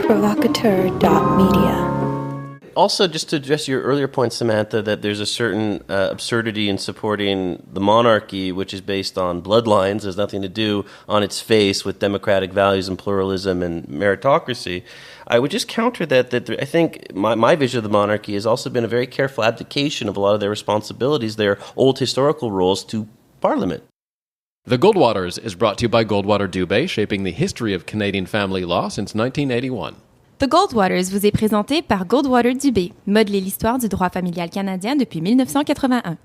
Provocateur.media. Also, just to address your earlier point, Samantha, that there's a certain absurdity in supporting the monarchy, which is based on bloodlines, has nothing to do on its face with democratic values and pluralism and meritocracy. I would just counter that I think my vision of the monarchy has also been a very careful abdication of a lot of their responsibilities, their old historical roles, to Parliament. The Goldwaters is brought to you by Goldwater-Adler, shaping the history of Canadian family law since 1981. The Goldwaters vous est présenté par Goldwater-Adler, modeler l'histoire du droit familial canadien depuis 1981.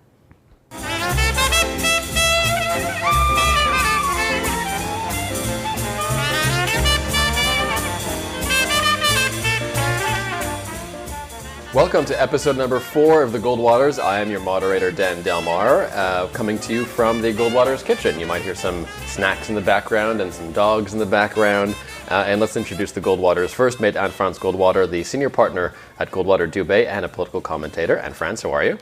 Welcome to episode number 4 of The Goldwaters. I am your moderator, Dan Delmar, coming to you from the Goldwaters kitchen. You might hear some snacks in the background and some dogs in the background. And let's introduce the Goldwaters. First, mate Anne-France Goldwater, the senior partner at Goldwater-Adler and a political commentator. Anne-France, how are you?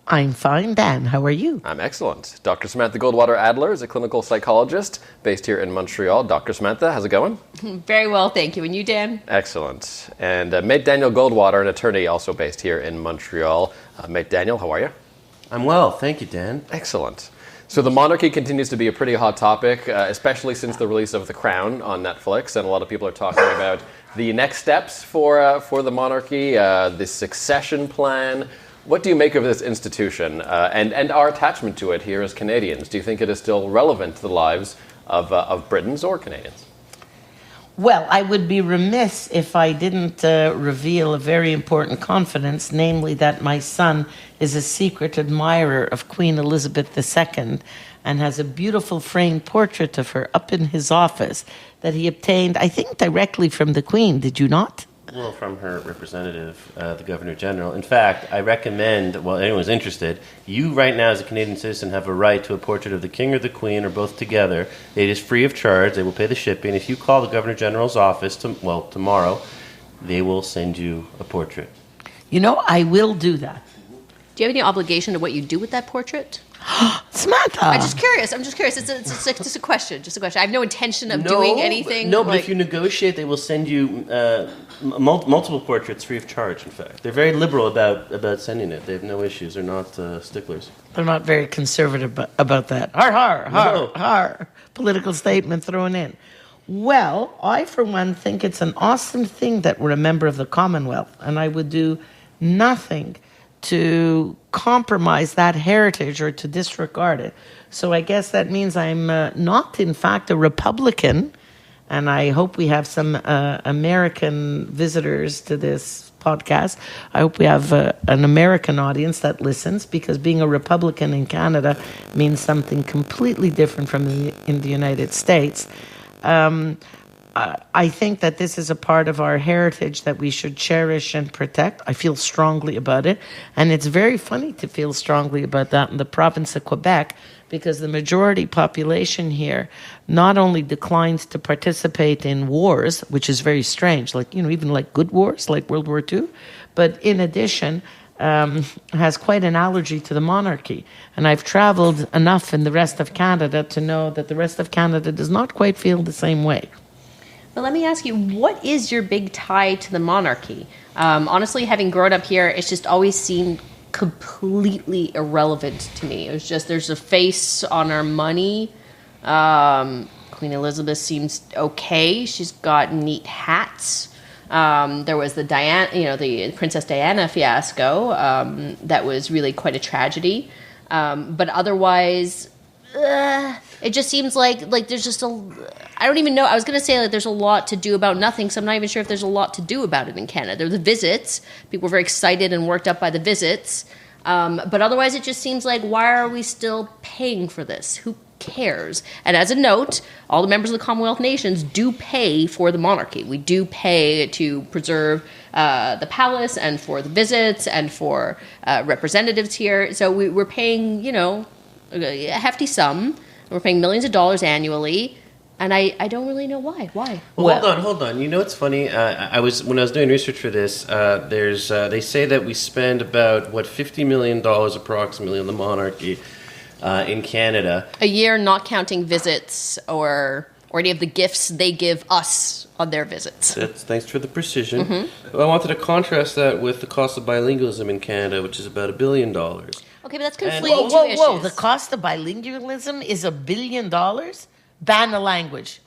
I'm fine, Dan. How are you? I'm excellent. Dr. Samantha Goldwater-Adler is a clinical psychologist based here in Montreal. Dr. Samantha, how's it going? Very well, thank you. And you, Dan? Excellent. And mate Daniel Goldwater, an attorney also based here in Montreal. Mate Daniel, how are you? I'm well, thank you, Dan. Excellent. So the monarchy continues to be a pretty hot topic, especially since the release of The Crown on Netflix, and a lot of people are talking about the next steps for the monarchy, the succession plan. What do you make of this institution and our attachment to it here as Canadians? Do you think it is still relevant to the lives of Britons or Canadians? Well, I would be remiss if I didn't reveal a very important confidence, namely that my son is a secret admirer of Queen Elizabeth II and has a beautiful framed portrait of her up in his office that he obtained, I think, directly from the Queen. Did you not? Well, from her representative, the Governor General. In fact, I recommend, well, anyone's interested, you right now as a Canadian citizen have a right to a portrait of the King or the Queen or both together. It is free of charge. They will pay the shipping. If you call the Governor General's office, tomorrow, they will send you a portrait. You know, I will do that. Do you have any obligation to what you do with that portrait? Samantha! I'm just curious. It's just a question. I have no intention of doing anything. No, but if you negotiate, they will send you multiple portraits free of charge, in fact. They're very liberal about sending it. They have no issues. They're not sticklers. They're not very conservative about that. Har. Political statement thrown in. Well, I, for one, think it's an awesome thing that we're a member of the Commonwealth, and I would do nothing to compromise that heritage or to disregard it. So I guess that means I'm not, in fact, a Republican, and I hope we have some American visitors to this podcast. I hope we have an American audience that listens, because being a Republican in Canada means something completely different from in the United States. I think that this is a part of our heritage that we should cherish and protect. I feel strongly about it. And it's very funny to feel strongly about that in the province of Quebec, because the majority population here not only declines to participate in wars, which is very strange, even good wars, like World War II, but in addition, has quite an allergy to the monarchy. And I've traveled enough in the rest of Canada to know that the rest of Canada does not quite feel the same way. But let me ask you, what is your big tie to the monarchy? Honestly, having grown up here, it's just always seemed completely irrelevant to me. It was just, there's a face on our money. Queen Elizabeth seems okay. She's got neat hats. There was the the Princess Diana fiasco. That was really quite a tragedy. But otherwise, it just seems like there's just I don't even know. I was going to say there's a lot to do about nothing, so I'm not even sure if there's a lot to do about it in Canada. There were the visits. People were very excited and worked up by the visits. But otherwise, it just seems like, why are we still paying for this? Who cares? And as a note, all the members of the Commonwealth nations do pay for the monarchy. We do pay to preserve the palace and for the visits and for representatives here. So we're paying, a hefty sum. We're paying millions of dollars annually. And I don't really know why. Why? Well, hold on. You know what's funny? When I was doing research for this, they say that we spend about $50 million approximately on the monarchy in Canada a year, not counting visits or or any of the gifts they give us on their visits. Thanks for the precision. I wanted to contrast that with the cost of bilingualism in Canada, which is about $1 billion. Okay, but that's And- conflating two issues. Whoa! The cost of bilingualism is $1 billion. Ban the language.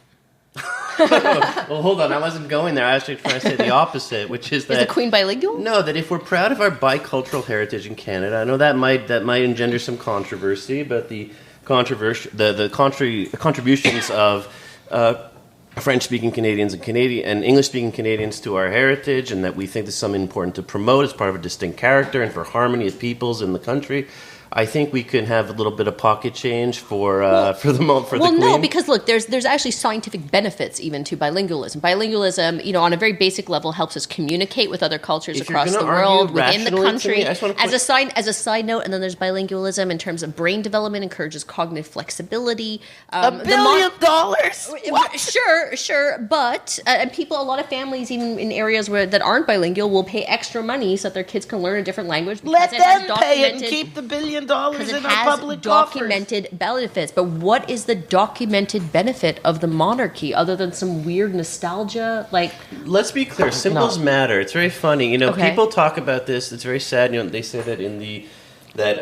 Well, hold on. I wasn't going there. I was actually trying to say the opposite, which is that Is the Queen bilingual? No, that if we're proud of our bicultural heritage in Canada, I know that might engender some controversy, but the contributions of French-speaking Canadians and English-speaking Canadians to our heritage, and that we think this is something important to promote as part of a distinct character and for harmony of peoples in the country. I think we can have a little bit of pocket change for the Queen. No, because look, there's actually scientific benefits even to bilingualism. Bilingualism, on a very basic level, helps us communicate with other cultures If you're across gonna the world, argue within the rationally to country. me, I just wanna As a side note, and then there's bilingualism in terms of brain development, encourages cognitive flexibility. $1 billion? What? Sure, but and a lot of families, even in areas that aren't bilingual, will pay extra money so that their kids can learn a different language. Let because it has them pay it and documented- keep the $1 billion because it in our has public coffers. documented benefits. But what is the documented benefit of the monarchy other than some weird nostalgia? Like, Let's be clear. Symbols matter. It's very funny. Okay. People talk about this. It's very sad. They say that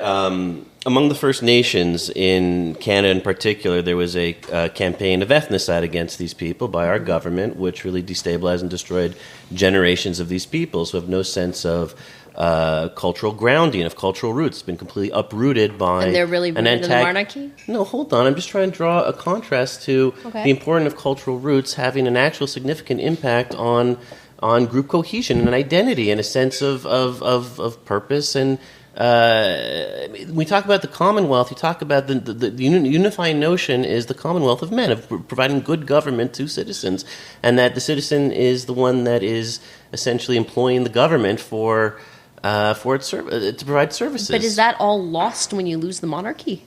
among the First Nations in Canada in particular, there was a campaign of ethnocide against these people by our government, which really destabilized and destroyed generations of these peoples who have no sense of cultural grounding, of cultural roots. It's been completely uprooted by and they're really rooted in the monarchy? No, hold on. I'm just trying to draw a contrast to Okay. the importance of cultural roots having an actual significant impact on group cohesion and identity and a sense of purpose. And we talk about the Commonwealth. You talk about the unifying notion is the Commonwealth of men, of providing good government to citizens, and that the citizen is the one that is essentially employing the government for its to provide services. But is that all lost when you lose the monarchy?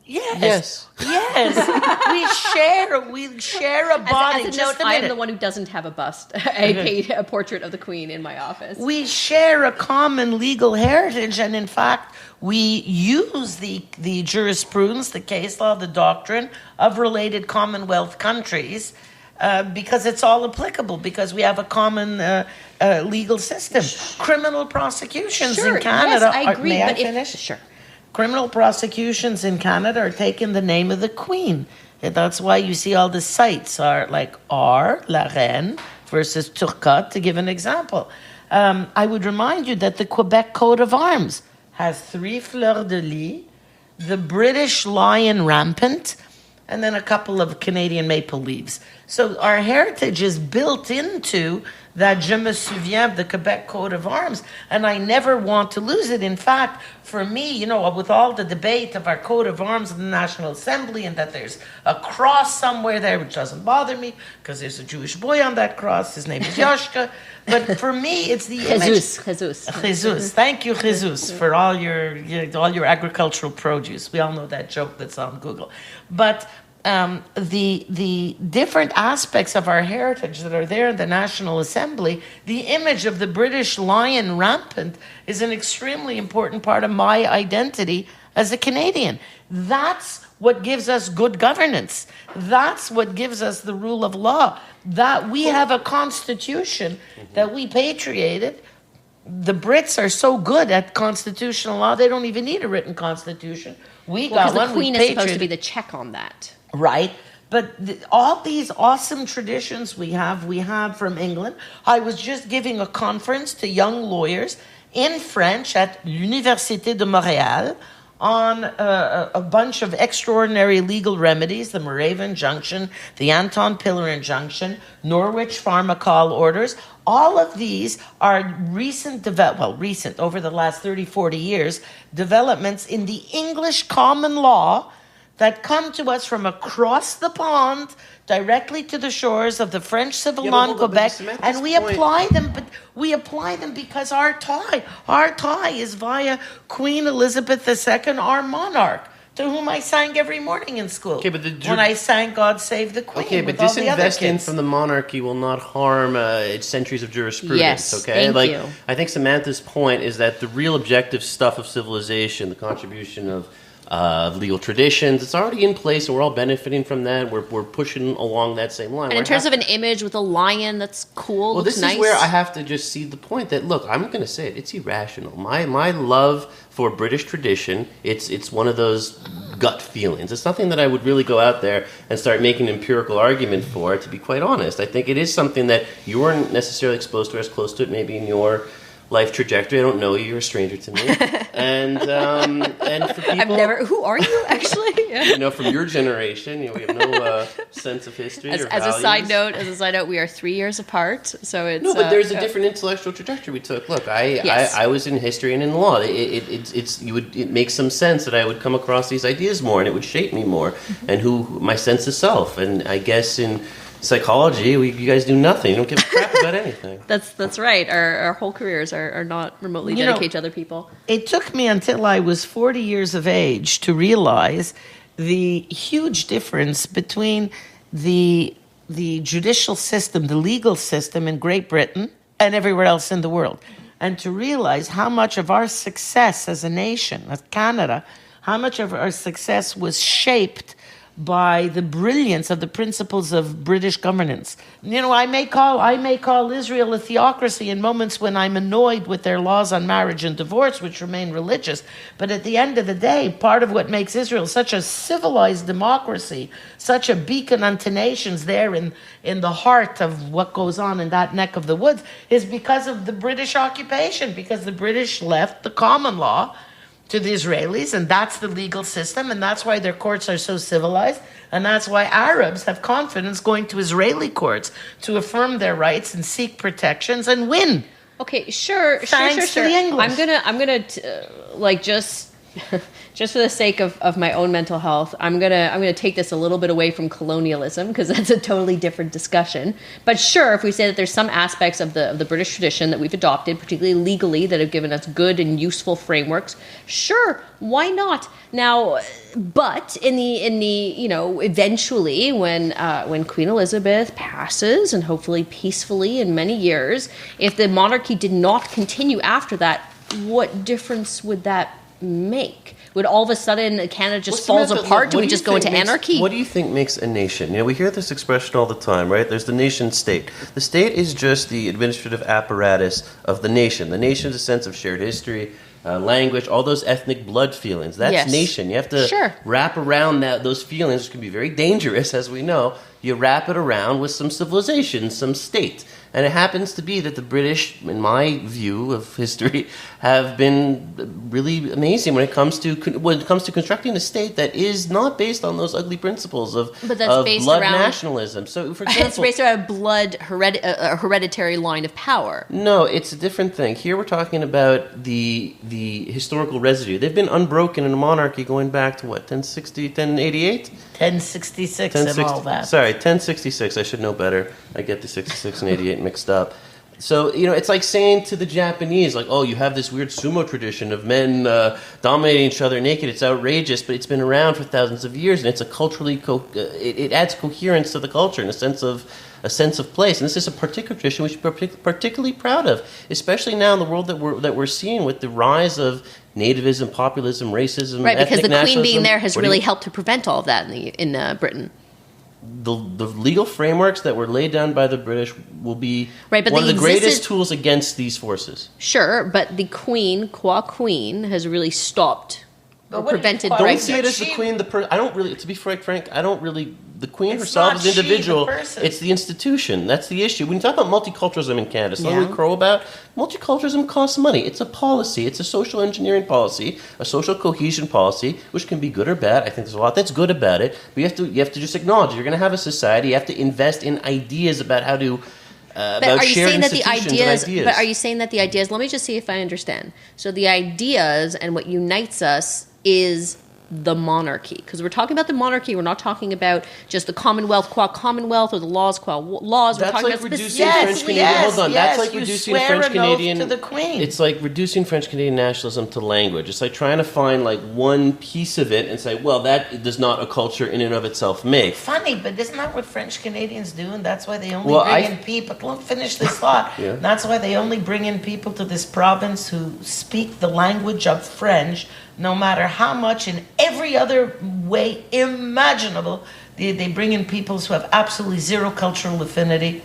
Yes. We share a body. As a Just note, a I am minute. the one who doesn't have a bust, a portrait of the Queen in my office. We share a common legal heritage, and in fact, we use the jurisprudence, the case law, the doctrine of related Commonwealth countries because it's all applicable, because we have a common legal system. Criminal prosecutions in Canada. Yes, I agree. May I but finish? Sure. Criminal prosecutions in Canada are taking the name of the Queen. That's why you see all the sites are like R, La Reine, versus Turcotte, to give an example. I would remind you that the Quebec coat of arms has 3 fleurs-de-lis, the British lion rampant, and then a couple of Canadian maple leaves. So our heritage is built into that Je me souviens of the Quebec coat of arms, and I never want to lose it. In fact, for me, with all the debate of our coat of arms in the National Assembly and that there's a cross somewhere there, which doesn't bother me because there's a Jewish boy on that cross. His name is Yoshka. But for me, it's the image. Jesus. Thank you, Jesus, for all your agricultural produce. We all know that joke that's on Google. But the different aspects of our heritage that are there in the National Assembly, the image of the British lion rampant is an extremely important part of my identity as a Canadian. That's what gives us good governance. That's what gives us the rule of law. That we have a constitution that we patriated. The Brits are so good at constitutional law, they don't even need a written constitution. We got one. The Queen is supposed to be the check on that. Right. But all these awesome traditions we have from England. I was just giving a conference to young lawyers in French at l'Université de Montréal on a bunch of extraordinary legal remedies, the Morava Injunction, the Anton Pillar Injunction, Norwich Pharmacol orders. All of these are recent, over the last 30, 40 years, developments in the English common law that come to us from across the pond, directly to the shores of the French civil law in Quebec, and we apply them. But we apply them because our tie is via Queen Elizabeth II, our monarch, to whom I sang every morning in school. Okay, but when I sang "God Save the Queen." Okay, but with all the other disinvesting kids. from the monarchy will not harm its centuries of jurisprudence. Yes, okay, thank you. I think Samantha's point is that the real objective stuff of civilization, the contribution of legal traditions. It's already in place, and we're all benefiting from that. We're pushing along that same line. And in terms of an image with a lion that's cool, well, looks this nice. is where I have to just see the point that, look, I'm going to say it. It's irrational. My love for British tradition, it's one of those gut feelings. It's nothing that I would really go out there and start making an empirical argument for, to be quite honest. I think it is something that you weren't necessarily exposed to or as close to it maybe in your life trajectory. I don't know you. You're a stranger to me. And for people... I've never... Who are you, actually? Yeah. From your generation, we have no sense of history or as values. As a side note, we are 3 years apart, so it's... No, but there's a different intellectual trajectory we took. Look, I was in history and in law. It makes some sense that I would come across these ideas more, and it would shape me more, and my sense of self. And I guess in psychology, you guys do nothing. You don't give a crap about anything. That's right. Our whole careers are not remotely dedicated to other people. It took me until I was 40 years of age to realize the huge difference between the judicial system, the legal system in Great Britain and everywhere else in the world. And to realize how much of our success as a nation, as Canada, how much of our success was shaped by the brilliance of the principles of British governance. I may call Israel a theocracy in moments when I'm annoyed with their laws on marriage and divorce, which remain religious. But at the end of the day, part of what makes Israel such a civilized democracy, such a beacon unto nations there in the heart of what goes on in that neck of the woods, is because of the British occupation, because the British left the common law to the Israelis, and that's the legal system, and that's why their courts are so civilized, and that's why Arabs have confidence going to Israeli courts to affirm their rights and seek protections and win. Okay, sure. Thanks to the English. I'm gonna just for the sake of my own mental health, I'm gonna take this a little bit away from colonialism, because that's a totally different discussion. But sure, if we say that there's some aspects of the British tradition that we've adopted, particularly legally, that have given us good and useful frameworks, sure, why not? Now, but in the eventually when Queen Elizabeth passes, and hopefully peacefully in many years, if the monarchy did not continue after that, what difference would that make? Would all of a sudden Canada just falls apart? Do we just go into anarchy? What do you think makes a nation? We hear this expression all the time, right? There's the nation state. The state is just the administrative apparatus of the nation. The nation is a sense of shared history, language, all those ethnic blood feelings. That's nation. You have to wrap around those feelings, which can be very dangerous, as we know. You wrap it around with some civilization, some state. And it happens to be that the British, in my view of history, have been really amazing when it comes to constructing a state that is not based on those ugly principles of blood nationalism. So, for example, it's based around a hereditary line of power. No, it's a different thing. Here we're talking about the historical residue. They've been unbroken in a monarchy going back to 1060, 1088? 1066 and all that. Sorry, 1066. I should know better. I get the 66 and 88 mixed up. So, it's like saying to the Japanese, like, oh, you have this weird sumo tradition of men dominating each other naked. It's outrageous, but it's been around for thousands of years, and it's a culturally it adds coherence to the culture and a sense of place. And this is a particular tradition we should be particularly proud of, especially now in the world that we're seeing with the rise of nativism, populism, racism, right? Because the nationalism. Queen being there has really helped to prevent all of that in Britain. The legal frameworks that were laid down by the British will be one of the greatest tools against these forces. Sure, but the Queen, qua Queen, has really stopped or prevented Brexit. Don't see it as the Queen. I don't really, to be frank, I don't really. The Queen herself is an individual. It's the institution. That's the issue. When you talk about multiculturalism in Canada, something we crow about, multiculturalism costs money. It's a policy. It's a social engineering policy, a social cohesion policy, which can be good or bad. I think there's a lot that's good about it. But you have to just acknowledge it. You're going to have a society. You have to invest in ideas about how to about shared institutions and ideas. But are you saying that the ideas? Let me just see if I understand. So the ideas and what unites us is the monarchy, because we're talking about the monarchy. We're not talking about just the Commonwealth qua Commonwealth or the laws qua laws. That's like reducing French Canadian. Hold on, that's like reducing French Canadian to the Queen. It's like reducing French Canadian nationalism to language. It's like trying to find like one piece of it and say, well, that does not a culture in and of itself make. Funny, but isn't that what French Canadians do? And that's why they only bring in people. Don't finish this thought. That's why they only bring in people to this province who speak the language of French, no matter how much in every other way imaginable, they bring in peoples who have absolutely zero cultural affinity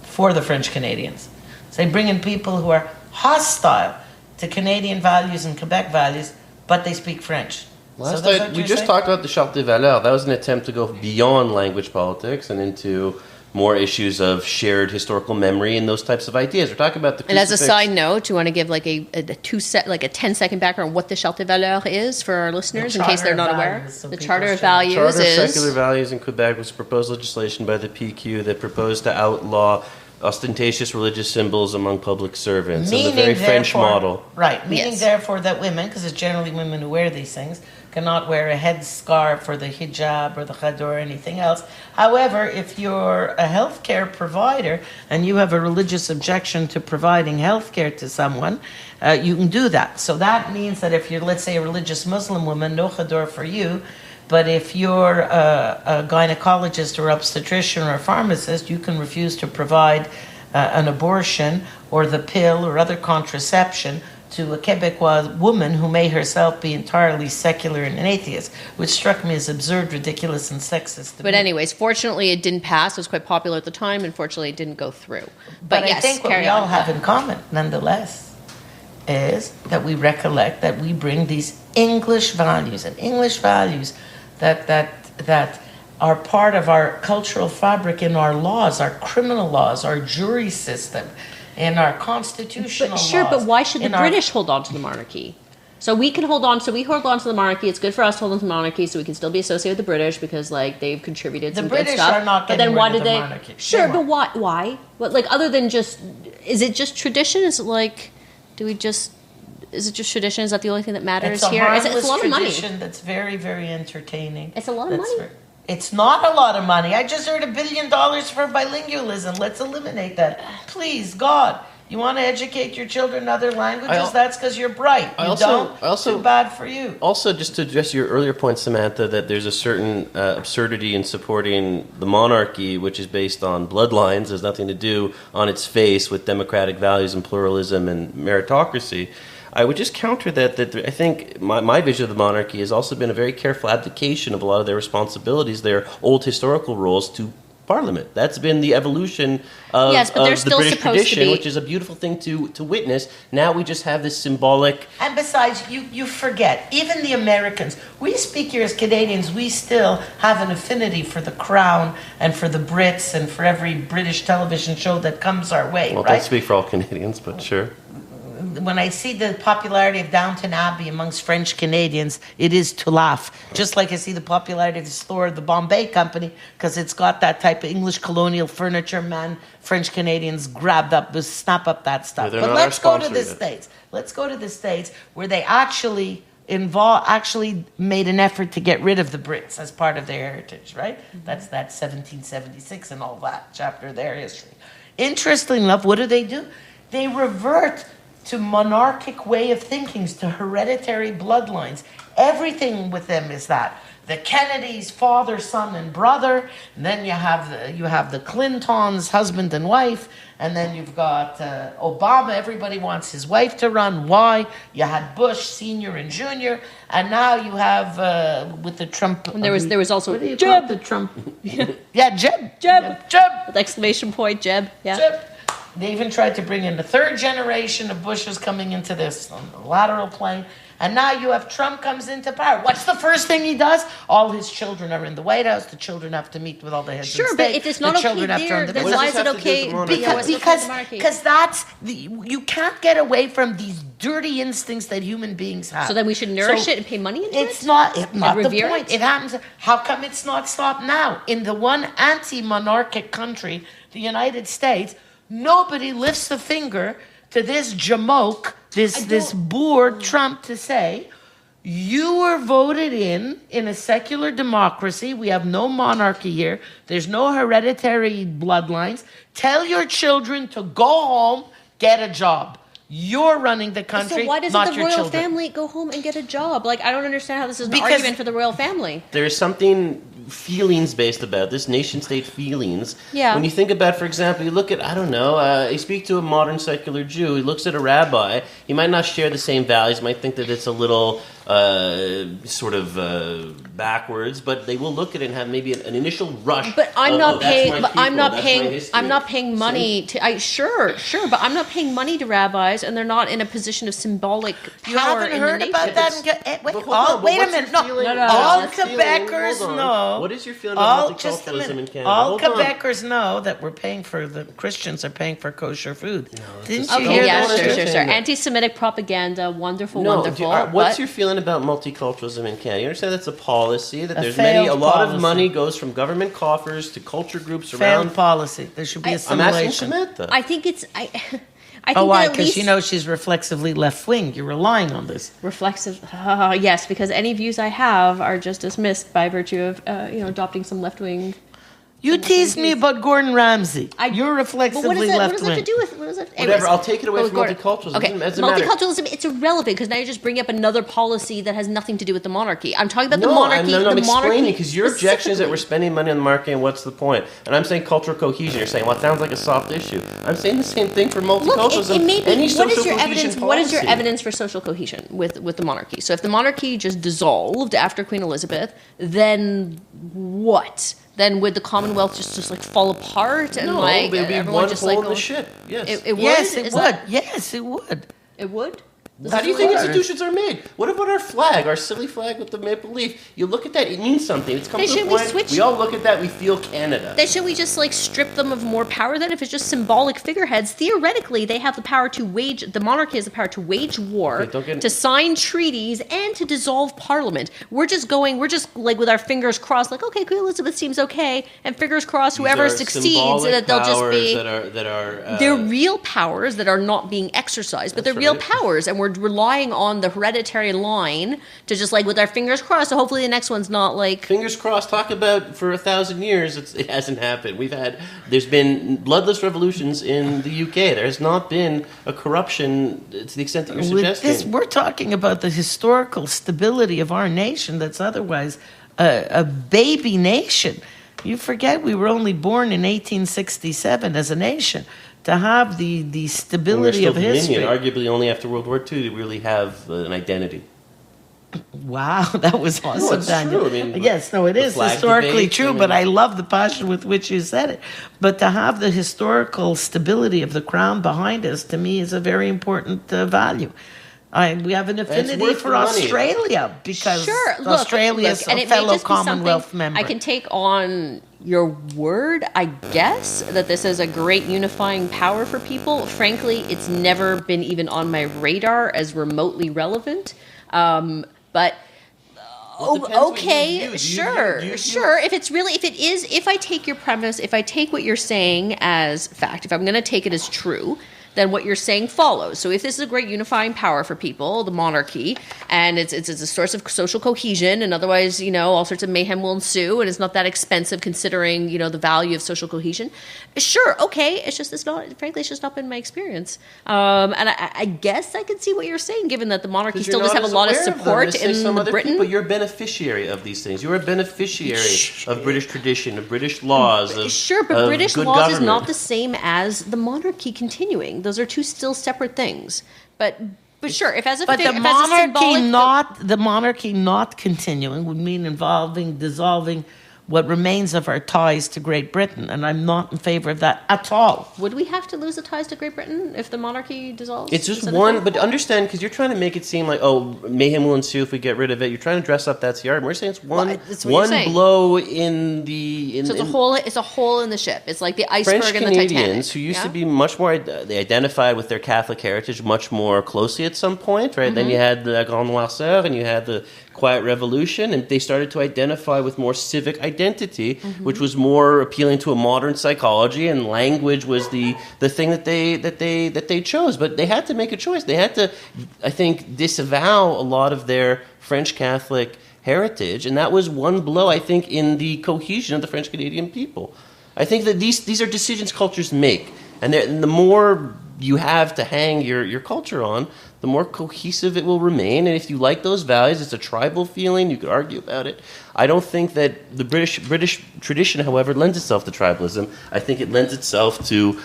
for the French Canadians. So they bring in people who are hostile to Canadian values and Quebec values, but they speak French. Last night, we just talked about the Charte des Valeurs. That was an attempt to go beyond language politics and into more issues of shared historical memory and those types of ideas. We're talking about the And as a crucifix. side note, do you want to give like a 10-second background on what the Charte des Valeurs is for our listeners in case they're not aware? The Charter of Values Charter of is Secular Values in Quebec was proposed legislation by the PQ that proposed to outlaw ostentatious religious symbols among public servants. So the very French model. Right, meaning Yes. therefore that women, because it's generally women who wear these things, cannot wear a headscarf or the hijab or the chador or anything else. However, if you're a healthcare provider and you have a religious objection to providing healthcare to someone, you can do that. So that means that if you're, let's say, a religious Muslim woman, no chador for you. But if you're a gynecologist or obstetrician or a pharmacist, you can refuse to provide an abortion or the pill or other contraception to a Quebecois woman who may herself be entirely secular and an atheist, which struck me as absurd, ridiculous, and sexist. But anyways, fortunately it didn't pass. It was quite popular at the time, and fortunately it didn't go through. But yes, I think what carry we all on. have in common, nonetheless, is that we recollect that we bring these English values that are part of our cultural fabric in our laws, our criminal laws, our jury system, in our constitutional But sure, laws. but why should the in our- British hold on to the monarchy? So we can hold on. So we hold on to the monarchy. It's good for us to hold on to the monarchy, so we can still be associated with the British because, like, they've contributed The some British good stuff. are not but getting then why rid of did the they? monarchy. Sure, They but won't. why? But like, other than just, is it just tradition? Is it like, is it just tradition? Is that the only thing that matters It's a here? harmless It's a lot of money. tradition that's very, very entertaining. It's a lot of money. It's not a lot of money. I just heard $1 billion for bilingualism. Let's eliminate that. Please, God. You want to educate your children in other languages? That's because you're bright. You don't? Too bad for you. Also, just to address your earlier point, Samantha, that there's a certain absurdity in supporting the monarchy, which is based on bloodlines, has nothing to do on its face with democratic values and pluralism and meritocracy. I would just counter that I think my vision of the monarchy has also been a very careful abdication of a lot of their responsibilities, their old historical roles, to Parliament. That's been the evolution of, Yes, but they're of the still British supposed to tradition, be- which is a beautiful thing to witness. Now we just have this symbolic... And besides, you forget, even the Americans, we speak here as Canadians, we still have an affinity for the Crown and for the Brits and for every British television show that comes our way, Well, right? don't speak for all Canadians, but sure. When I see the popularity of Downton Abbey amongst French Canadians, it is to laugh. Just like I see the popularity of the store of the Bombay Company, because it's got that type of English colonial furniture, man. French Canadians grabbed up, snap up that stuff. they're But not let's our go to the sponsor yet. States. Let's go to the States where they actually made an effort to get rid of the Brits as part of their heritage, right? That's that 1776 and all that chapter of their history. Interestingly enough, what do? They revert to monarchic way of thinking, to hereditary bloodlines. Everything with them is that. The Kennedys, father, son, and brother. And then you have the Clintons, husband and wife. And then you've got Obama. Everybody wants his wife to run. Why? You had Bush, senior and junior. And now you have with the Trump. And there was also what do you call it? The Trump. Yeah, Jeb. with exclamation point, Jeb. Yeah. Jeb. They even tried to bring in the third generation of Bushes coming into this on the lateral plane. And now you have Trump comes into power. What's the first thing he does? All his children are in the White House. The children have to meet with all the heads of Sure, state. but if it's not the okay children have to there, earn the then business. why does is this it have to do with okay? the monarchy? Yeah, what's the point of the monarchy? Because that's you can't get away from these dirty instincts that human beings have. So then we should nourish it and pay money into it's it? not the revere point. it? It happens. How come it's not stopped now? In the one anti-monarchic country, the United States, nobody lifts a finger to this jamoke, this boor Trump to say, you were voted in a secular democracy. We have no monarchy here. There's no hereditary bloodlines. Tell your children to go home, get a job. You're running the country, So why doesn't not the your royal children. family go home and get a job? Like, I don't understand how this is an Because- argument for the royal family. There's something feelings-based about this, nation-state feelings. Yeah. When you think about, for example, you look at, I don't know, you speak to a modern secular Jew, he looks at a rabbi, he might not share the same values, might think that it's a little sort of backwards, but they will look at it and have maybe an initial rush. But I'm not paying. But I'm not that's paying. my history. I'm not paying money to. Sure, but I'm not paying money to rabbis, and they're not in a position of symbolic power. You haven't in heard the about nation. that? But hold on, but Wait a what's minute. your No, feeling- all what's your feeling- Quebecers hold on. know. What is your feeling about Just a multiculturalism in minute. Canada? All Hold on. Quebecers know that we're paying for the Christians are paying for kosher food. Didn't you Okay, hear yeah, that? sure. Anti-Semitic propaganda, wonderful. What's but your feeling about multiculturalism in Canada? You understand that's a policy, that A there's failed a lot policy. of money goes from government coffers to culture groups Failed around. policy. There should be I'm I'm asking assimilation. Samantha. I think it's. I think Why? that at Because least she's reflexively left wing. You're relying on this. reflexive. Yes, because any views I have are just dismissed by virtue of adopting some left wing. You teased me about Gordon Ramsay. You're But reflexively what does that? What left does that have wing. to do with? What does that? Whatever, anyways. I'll take it away Oh, from Gordon. multiculturalism. Okay, It doesn't matter. multiculturalism. It's irrelevant because now you're just bringing up another policy that has nothing to do with the monarchy. I'm talking about the monarchy. I'm the monarchy explaining because your objection is that we're specifically. spending money on the market and what's the point? And I'm saying cultural cohesion. You're saying, well, it sounds like a soft issue. I'm saying the same thing for Look, multiculturalism. it may be, Any what social is your cohesion evidence? What is your policy. evidence for social cohesion with the monarchy? So if the monarchy just dissolved after Queen Elizabeth, then what? Then would the Commonwealth just like fall apart and No, like it would be everyone one just hole like in the go- ship. Yes. It would. Yes, it Is would. that- Yes, it would. It would. How do you think institutions are made? What about our flag, our silly flag with the maple leaf? You look at that, it means something. It's come Then to the should we point, switch- we all look at that, we feel Canada. Then should we just like strip them of more power? Then, if it's just symbolic figureheads, theoretically they have the power to wage. The monarchy has the power to wage war, Okay, don't get- to sign treaties, and to dissolve parliament. We're just like with our fingers crossed, like okay, Queen Elizabeth seems okay, and fingers crossed, These whoever are succeeds, symbolic that they'll just powers be. that are They're real powers that are not being exercised, but they're That's real right. powers, and we're relying on the hereditary line to just like with our fingers crossed. So hopefully the next one's not like. fingers crossed. Talk about for 1,000 years, it hasn't happened. There's been bloodless revolutions in the UK. There has not been a corruption to the extent that you're With suggesting. this, we're talking about the historical stability of our nation that's otherwise a baby nation. You forget we were only born in 1867 as a nation. To have the We're stability still of history. Dominion. Arguably, only after World War II did we really have an identity. Wow, that was awesome, it's Daniel. true. I mean, yes, no, it the is flag historically debate, true, I mean- but I love the passion with which you said it. But to have the historical stability of the crown behind us, to me, is a very important value. We have an affinity worth for the money. Australia because Sure, Australia is and a it may fellow just be something Commonwealth member. I can take on your word, I guess, that this is a great unifying power for people. Frankly, it's never been even on my radar as remotely relevant. But Well, it depends what you okay, view. Do you sure, view- sure. If I take your premise, if I take what you're saying as fact, if I'm going to take it as true, then what you're saying follows. So if this is a great unifying power for people, the monarchy, and it's a source of social cohesion, and otherwise, all sorts of mayhem will ensue, and it's not that expensive considering, the value of social cohesion. Sure, okay. It's just not been my experience. And I guess I can see what you're saying, given that the monarchy Because still you're does not have a as lot of aware of them support as, say, some in other Britain. people. You're a beneficiary of these things. You're a beneficiary of British tradition, of British laws. Sure, but of British good laws is government. not the same as the monarchy continuing. Those are two still separate things. But sure, if as a But fig- the if as a monarchy not continuing would mean dissolving what remains of our ties to Great Britain, and I'm not in favor of that at all. would we have to lose the ties to Great Britain if the monarchy dissolves? It's just Is that a one, thing? but understand, because you're trying to make it seem like, mayhem will ensue if we get rid of it. You're trying to dress up that's the argument. We're saying it's that's what you're one saying. blow in the... So it's a hole in the ship. It's like the iceberg French in the Canadians, Titanic. who used yeah? to be much more, they identified with their Catholic heritage much more closely at some point, right? Mm-hmm. Then you had the Grande Noirceur and you had the Quiet Revolution, and they started to identify with more civic identity, Mm-hmm. which was more appealing to a modern psychology, and language was the thing that they chose. But they had to make a choice. They had to, I think, disavow a lot of their French Catholic heritage, and that was one blow, I think, in the cohesion of the French Canadian people. I think that these are decisions cultures make, and the more you have to hang your culture on, the more cohesive it will remain. And if you like those values, it's a tribal feeling. You could argue about it. I don't think that the British tradition, however, lends itself to tribalism. I think it lends itself to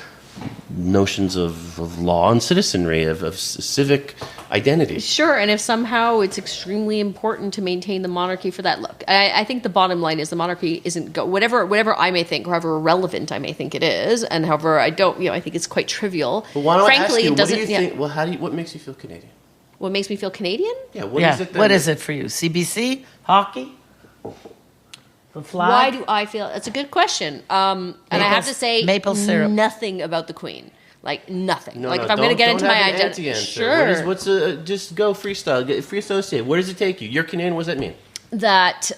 notions of law and citizenry, of civic identity. Sure, and if somehow it's extremely important to maintain the monarchy for that, look, I think the bottom line is the monarchy isn't whatever I may think, however irrelevant I may think it is, and however I don't, I think it's quite trivial. But why don't Frankly, I ask you, it doesn't. What do you think? Well, what makes you feel Canadian? What makes me feel Canadian? Yeah. What is it for you? CBC, hockey, the flag. Why do I feel? That's a good question. And I have to say, maple syrup. Nothing about the Queen. Like nothing. No, if I'm going to get into my identity, sure. Just go freestyle. Get free associate. Where does it take you? You're Canadian. What does that mean? That.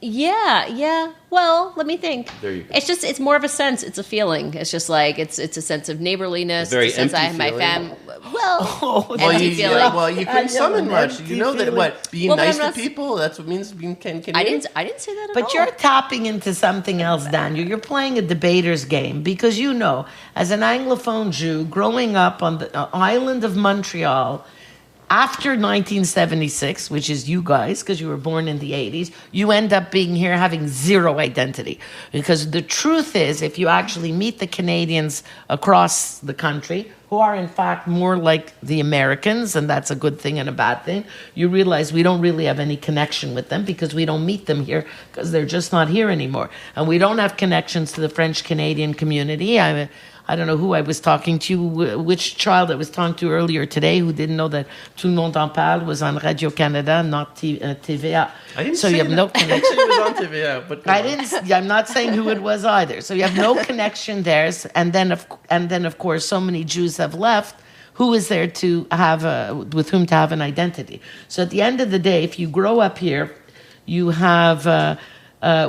Yeah. Yeah. Well, let me think. There you go. It's more of a sense. It's a feeling. It's just like it's a sense of neighborliness. Very it's a sense I have empty my feeling. family. Well, empty feeling. Well, you couldn't summon much. You know that being nice to people. That's what means being Canadian. I didn't say that at all. But you're tapping into something else, Daniel. You're playing a debater's game because as an Anglophone Jew growing up on the island of Montreal, after 1976, which is you guys, because you were born in the 80s, you end up being here having zero identity. Because the truth is, if you actually meet the Canadians across the country, who are in fact more like the Americans, and that's a good thing and a bad thing, you realize we don't really have any connection with them because we don't meet them here because they're just not here anymore. And we don't have connections to the French-Canadian community. I don't know who I was talking to, which child I was talking to earlier today who didn't know that Tout le monde en parle was on Radio-Canada, not TVA. I didn't so say you have that. no connection. It was on TVA, but I'm not saying who it was either. So you have no connection there. And then of course, so many Jews have left. Who is there to have with whom to have an identity? So at the end of the day, if you grow up here, you have...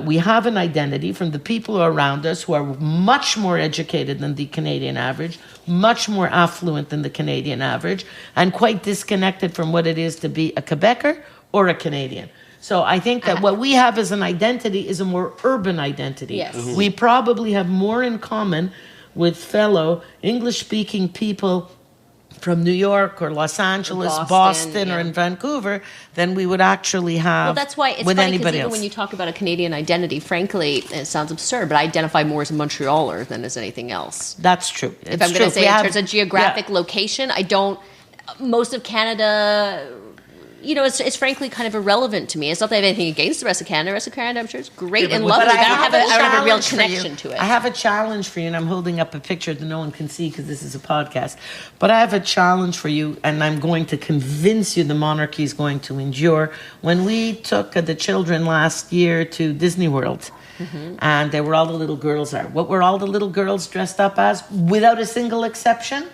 we have an identity from the people who are around us who are much more educated than the Canadian average, much more affluent than the Canadian average, and quite disconnected from what it is to be a Quebecer or a Canadian. So I think that what we have as an identity is a more urban identity. Yes. Mm-hmm. We probably have more in common with fellow English-speaking people from New York or Los Angeles, Boston or in Vancouver than we would actually have. Well, that's why it's with funny because anybody even else. when you talk about a Canadian identity, frankly, it sounds absurd, but I identify more as a Montrealer than as anything else. That's true. If I'm going to say in terms of geographic location, I don't. Most of Canada. It's frankly kind of irrelevant to me. It's not that I have anything against the rest of Canada. The rest of Canada, I'm sure, it's great and lovely. But I don't have a real for connection you. to it. I have a challenge for you, and I'm holding up a picture that no one can see because this is a podcast. But I have a challenge for you, and I'm going to convince you the monarchy is going to endure. When we took the children last year to Disney World, and there were all the little girls there. What were all the little girls dressed up as, without a single exception?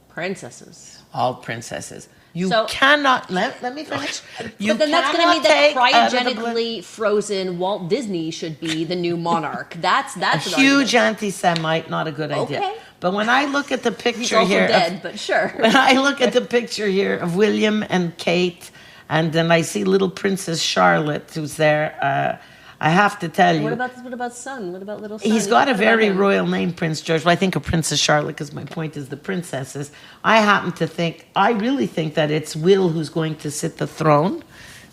Princesses. All princesses. You So- cannot let me finish. You But then that's going to mean cannot that take out of the cryogenically frozen Walt Disney should be the new monarch. That's a an huge argument. anti-Semite, not a good idea. Okay. But when I look at the picture He's also here, dead, but sure. when I look at the picture here of William and Kate, and then I see little Princess Charlotte who's there, I have to tell you. What about son? What about little son? He's got a very royal name, Prince George. Well, I think of Princess Charlotte because my point is the princesses. I really think that it's Will who's going to sit the throne.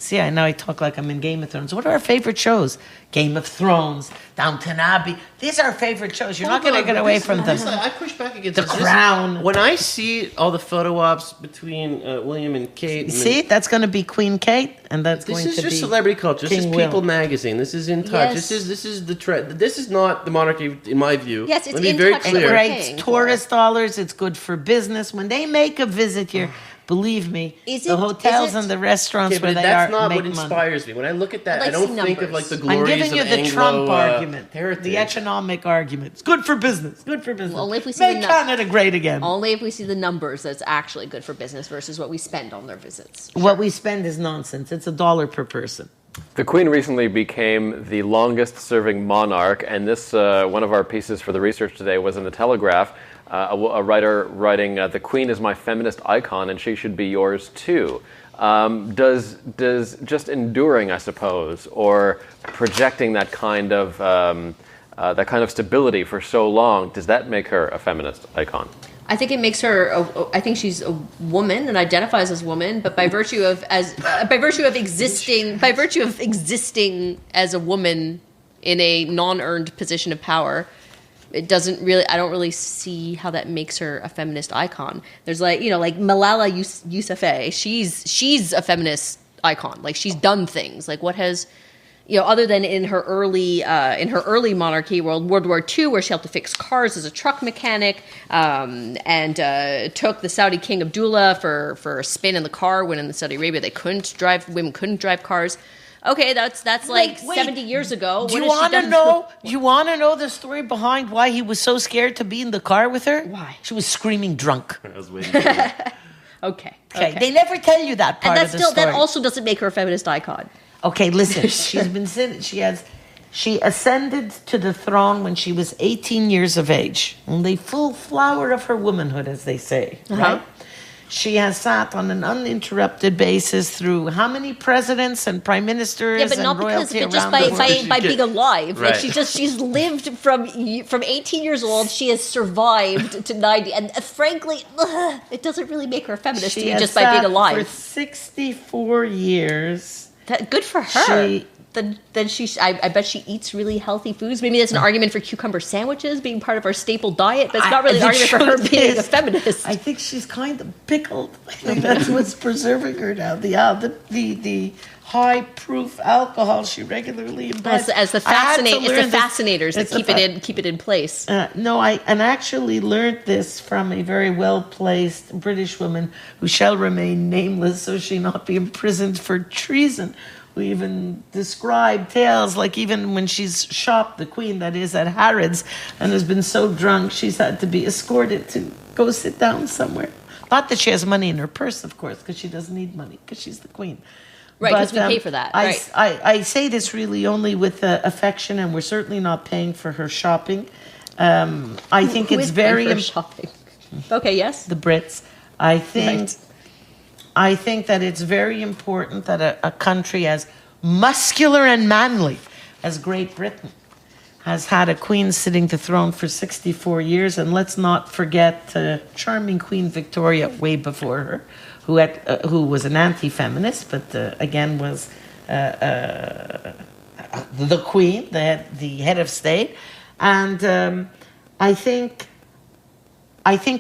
See, now I talk like I'm in Game of Thrones. What are our favorite shows? Game of Thrones, Downton Abbey. These are our favorite shows. You're not going to get away from them. I push back against The this. Crown. When I see all the photo ops between William and Kate, and See, that's going to be Queen Kate, and that's this going is to just be celebrity culture. This King is People Will. magazine. This is In Touch. Yes. This is the trend. This is not the monarchy, in my view. Yes, it's Let me be In very Touch. It clear. Right. creates Paying tourist dollars. It's good for business. When they make a visit here, believe me, Is the it- hotels is it- and the restaurants Okay, where but they that's are not make what money. inspires me. When I look at that, I'd I like to don't see think of numbers. like the I'm glories giving you of the Anglo, Trump argument, heritage. the economic argument. It's good for business. Good for business. Only if we see Make the Canada great again. Only if we see the numbers that's actually good for business versus what we spend on their visits. What we spend is nonsense. It's $1 per person. The Queen recently became the longest-serving monarch, and this one of our pieces for the research today was in the Telegraph. A writer writing, "The Queen is my feminist icon, and she should be yours too." Does just enduring, I suppose, or projecting that kind of stability for so long, does that make her a feminist icon? I think it makes her. I think she's a woman and identifies as woman, but by virtue of existing as a woman in a non-earned position of power, it doesn't really. I don't really see how that makes her a feminist icon. There's like Malala Yousafzai. She's a feminist icon. Like she's done things. Like what has other than in her early monarchy, World War II, where she helped to fix cars as a truck mechanic, and took the Saudi King Abdullah for a spin in the car when in Saudi Arabia women couldn't drive cars. Okay, that's like 70 years ago. Do you want to know? You want to know the story behind why he was so scared to be in the car with her? Why? She was screaming drunk. I was waiting for that. Okay. They never tell you that part of the story. That also doesn't make her a feminist icon. Okay, listen. She ascended to the throne when she was 18 years of age, in the full flower of her womanhood, as they say. Right? She has sat on an uninterrupted basis through how many presidents and prime ministers and royalty around the world? But not because by being alive. Right. Like she's lived from 18 years old. She has survived to 90, and frankly, it doesn't really make her a feminist to me just by being alive. For 64 years. Good for her. I bet she eats really healthy foods. Maybe that's an argument for cucumber sandwiches being part of our staple diet, but it's not really an argument for her being a feminist. I think she's kind of pickled. I think that's what's preserving her now. The high proof alcohol she regularly imbibes. As the fascinators that keep it in place. I actually learned this from a very well placed British woman who shall remain nameless, so she not be imprisoned for treason. We even describe tales like even when she's shopped, the Queen, that is, at Harrods, and has been so drunk she's had to be escorted to go sit down somewhere. Not that she has money in her purse, of course, because she doesn't need money, because she's the Queen. Right, because we pay for that. Right. I say this really only with affection, and we're certainly not paying for her shopping. I think it's very important. Shopping. Okay, yes. The Brits. I think that it's very important that a country as muscular and manly as Great Britain has had a queen sitting the throne for 64 years. And let's not forget charming Queen Victoria way before her, who was an anti-feminist, but again was the queen, the head of state. And I think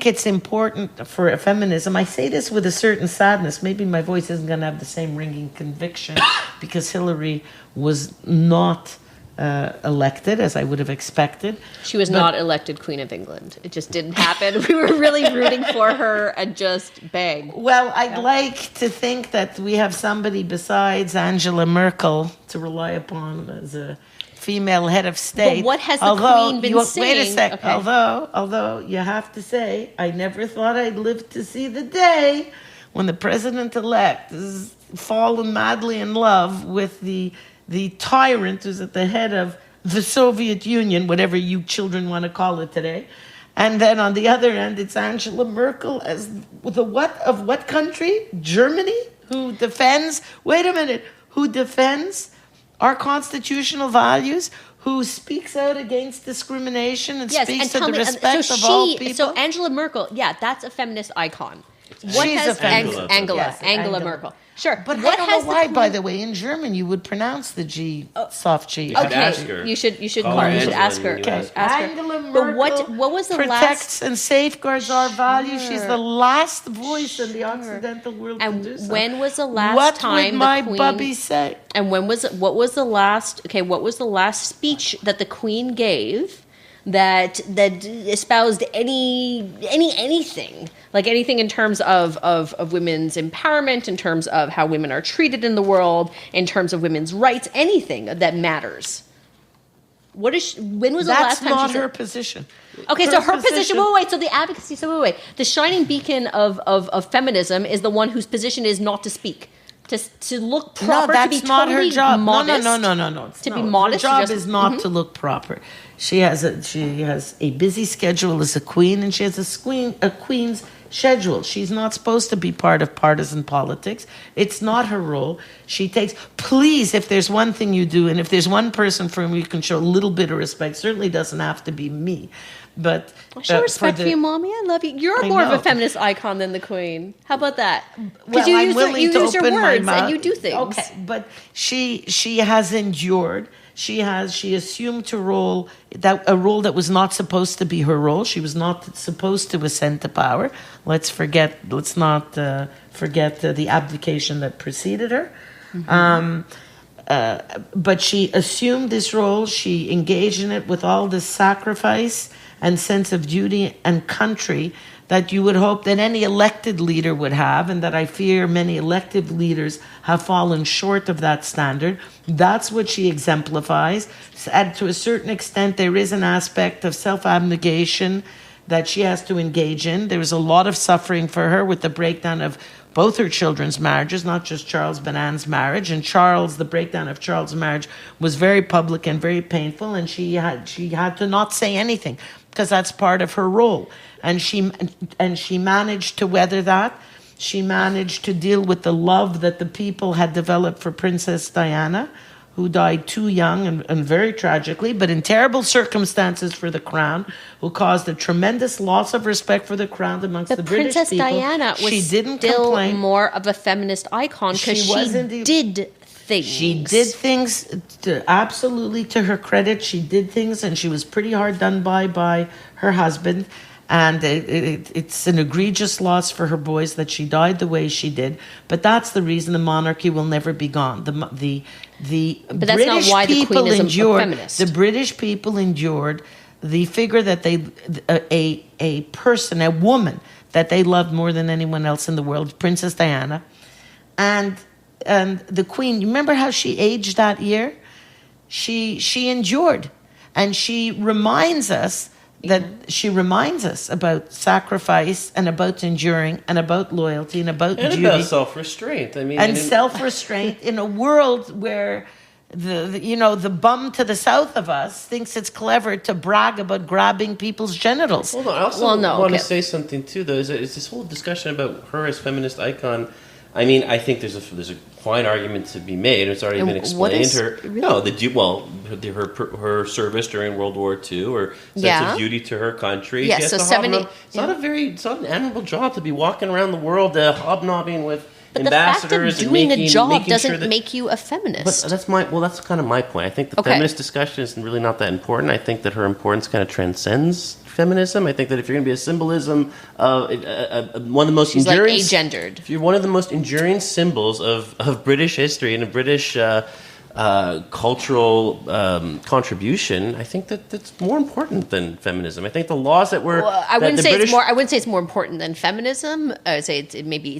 it's important for feminism. I say this with a certain sadness. Maybe my voice isn't going to have the same ringing conviction because Hillary was not elected as I would have expected. She was not elected Queen of England. It just didn't happen. We were really rooting for her and just bang. Well, I'd like to think that we have somebody besides Angela Merkel to rely upon as a female head of state. But what has the Queen been saying? Wait a sec. Okay. Although you have to say, I never thought I'd live to see the day when the president-elect is fallen madly in love with the tyrant who's at the head of the Soviet Union, whatever you children want to call it today. And then on the other end, it's Angela Merkel as the what of what country? Germany? Who defends our constitutional values, who speaks out against discrimination and speaks to the respect of all people. So Angela Merkel, that's a feminist icon. She's a feminist. Angela Merkel. Sure. But I don't know why, by the way, in German you would pronounce the G, soft G. Okay, ask her. You should ask her. Okay. Ask her. Angela Merkel what was the protects and safeguards our values. She's the last voice in the Occidental world to do so. When was the last time what would my Queen, bubby say? And what was the last speech that the Queen gave that espoused anything, like anything in terms of women's empowerment, in terms of how women are treated in the world, in terms of women's rights, anything that matters? When was the last time? That's not her position. Okay, so her position. Wait. So the advocacy. So wait. The shining beacon of feminism is the one whose position is not to speak. To look proper, no, that's to be not totally her job. Modest. No. Be modest. Her job is not to look proper. She has a busy schedule as a queen, and she has a queen's schedule. She's not supposed to be part of partisan politics. It's not her role. Please, if there's one thing you do, and if there's one person for whom you can show a little bit of respect, certainly doesn't have to be me. But I show respect for you, Mommy. I love you. You're more of a feminist icon than the Queen. How about that? Because you use your words and you do things. Okay, but she has endured. She assumed a role that was not supposed to be her role. She was not supposed to ascend to power. Let's not forget the abdication that preceded her. But she assumed this role. She engaged in it with all the sacrifice and sense of duty and country that you would hope that any elected leader would have, and that I fear many elected leaders have fallen short of that standard. That's what she exemplifies. And to a certain extent, there is an aspect of self-abnegation that she has to engage in. There was a lot of suffering for her with the breakdown of both her children's marriages, not just Charles but Anne's marriage. And the breakdown of Charles' marriage was very public and very painful, and she had to not say anything because that's part of her role. And she managed to weather that. She managed to deal with the love that the people had developed for Princess Diana, who died too young and very tragically, but in terrible circumstances for the crown, who caused a tremendous loss of respect for the crown amongst the British Princess people. Diana was still more of a feminist icon because she did things. She did things, absolutely to her credit. She did things, and she was pretty hard done by her husband. And it's an egregious loss for her boys that she died the way she did. But that's the reason the monarchy will never be gone. But that's British not why the Queen is a feminist. The British people endured the figure that a person, a woman that they loved more than anyone else in the world, Princess Diana, and the Queen. You remember how she aged that year? She endured, and she reminds us about sacrifice and about enduring and about loyalty and about duty. About self-restraint. Self-restraint in a world where the bum to the south of us thinks it's clever to brag about grabbing people's genitals. Hold on, I also want to say something too, though. Is this whole discussion about her as feminist icon? I mean, I think there's a fine argument to be made. It's already been explained. Her service during World War II, her sense of duty to her country. Yeah, so 70. It's not an admirable job to be walking around the world hobnobbing with ambassadors. But the fact of doing a job doesn't make you a feminist. But that's kind of my point. I think the feminist discussion is really not that important. I think that her importance kind of transcends feminism. I think that if you're going to be a symbolism of one of the most enduring, like agendered. If you're one of the most enduring symbols of British history and of British cultural contribution, I think that's more important than feminism. I think the laws that were I wouldn't say it's more important than feminism. I would say it's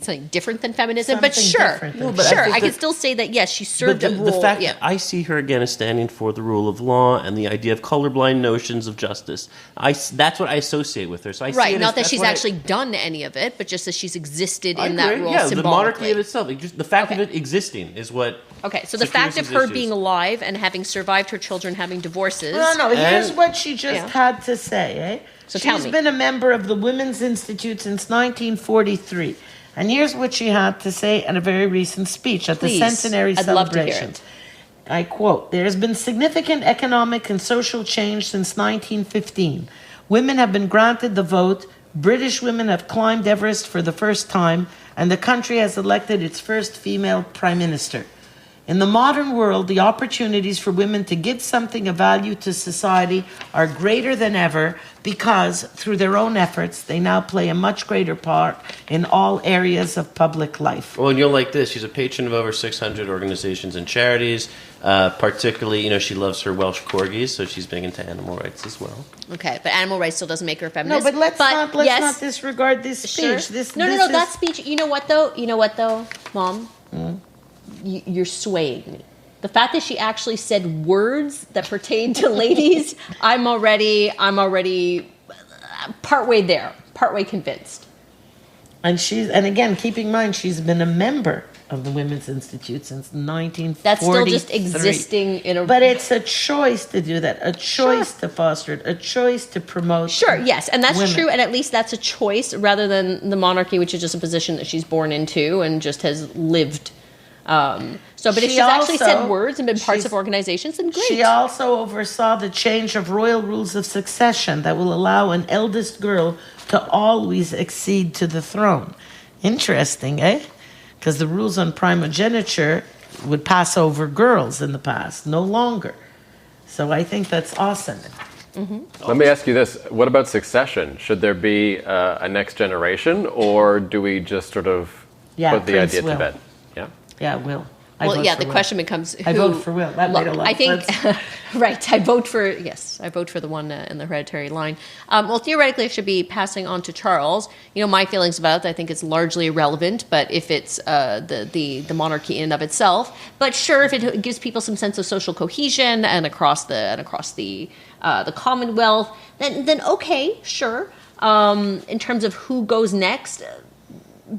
something different than feminism. But sure, I can still say that yes, she served a role. The fact that I see her again as standing for the rule of law and the idea of colorblind notions of justice. That's what I associate with her. So I see it not that she's actually done any of it, but just that she's existed in that role symbolically. The monarchy in itself, just the fact of it existing is what. Okay, so the fact of her being alive and having survived her children having divorces. No. Here's what she just had to say. So she's been a member of the Women's Institute since 1943. And here's what she had to say in a very recent speech at the centenary celebrations. I quote, "There has been significant economic and social change since 1915. Women have been granted the vote. British women have climbed Everest for the first time, and the country has elected its first female prime minister. In the modern world, the opportunities for women to give something of value to society are greater than ever because, through their own efforts, they now play a much greater part in all areas of public life." Well, and you'll like this. She's a patron of over 600 organizations and charities. Particularly, she loves her Welsh corgis, so she's big into animal rights as well. Okay, but animal rights still doesn't make her a feminist. No, but let's not disregard this speech. Sure. No, that speech. You know what though, Mom? You're swaying me. The fact that she actually said words that pertain to ladies, I'm already partway there, partway convinced. And again, keep in mind, she's been a member of the Women's Institute since 1943. That's still just existing in a... But it's a choice to do that, a choice to foster it, a choice to promote. Sure, yes, and that's women. true, and at least that's a choice rather than the monarchy, which is just a position that she's born into and just has lived. But if she's actually said words and been parts of organizations, then great. She also oversaw the change of royal rules of succession that will allow an eldest girl to always accede to the throne. Interesting, eh? Because the rules on primogeniture would pass over girls in the past, no longer. So I think that's awesome. Let me ask you this. What about succession? Should there be a next generation, or do we just sort of put the Prince idea Will. to bed? Yeah. Yeah, Will. The question becomes who. I vote for Will. That made a lot I of think, sense. right. I vote for the one in the hereditary line. Well, theoretically, it should be passing on to Charles. My feelings about it, I think it's largely irrelevant. But if it's the monarchy in and of itself, but sure, if it gives people some sense of social cohesion and across the Commonwealth, then okay, sure. In terms of who goes next,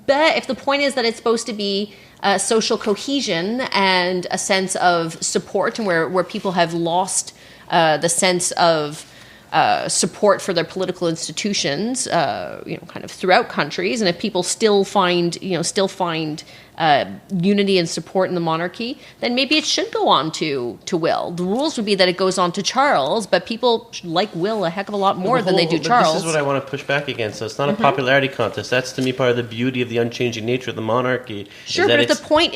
but if the point is that it's supposed to be social cohesion and a sense of support, and where people have lost the sense of support for their political institutions, kind of throughout countries, and if people still find unity and support in the monarchy, then maybe it should go on to Will. The rules would be that it goes on to Charles, but people like Will a heck of a lot more than they do Charles. This is what I want to push back against. So it's not a popularity contest. That's, to me, part of the beauty of the unchanging nature of the monarchy. Sure, but if the point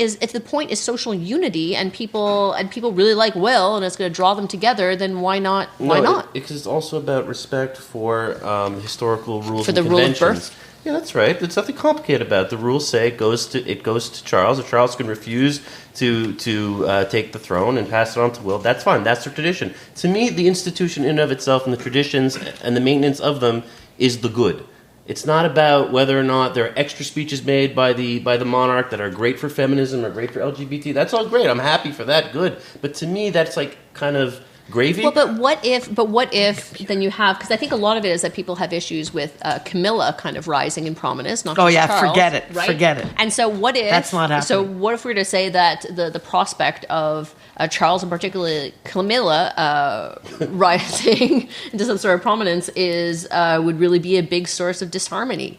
is social unity and people really like Will and it's going to draw them together, then why not? Why not? Because it's also about respect for historical rules For and the rule of conventions. birth? Yeah, that's right. There's nothing complicated about it. The rules say it goes to Charles. If Charles can refuse to take the throne and pass it on to Will, that's fine. That's the tradition. To me, the institution in and of itself and the traditions and the maintenance of them is the good. It's not about whether or not there are extra speeches made by the monarch that are great for feminism or great for LGBT. That's all great. I'm happy for that. Good. But to me, that's like kind of gravy. Well, but what if then you have, because I think a lot of it is that people have issues with Camilla kind of rising in prominence, not just Charles, forget it. right? Forget it. And so what if That's not happening. So what if we were to say that the prospect of Charles and particularly Camilla rising into some sort of prominence would really be a big source of disharmony?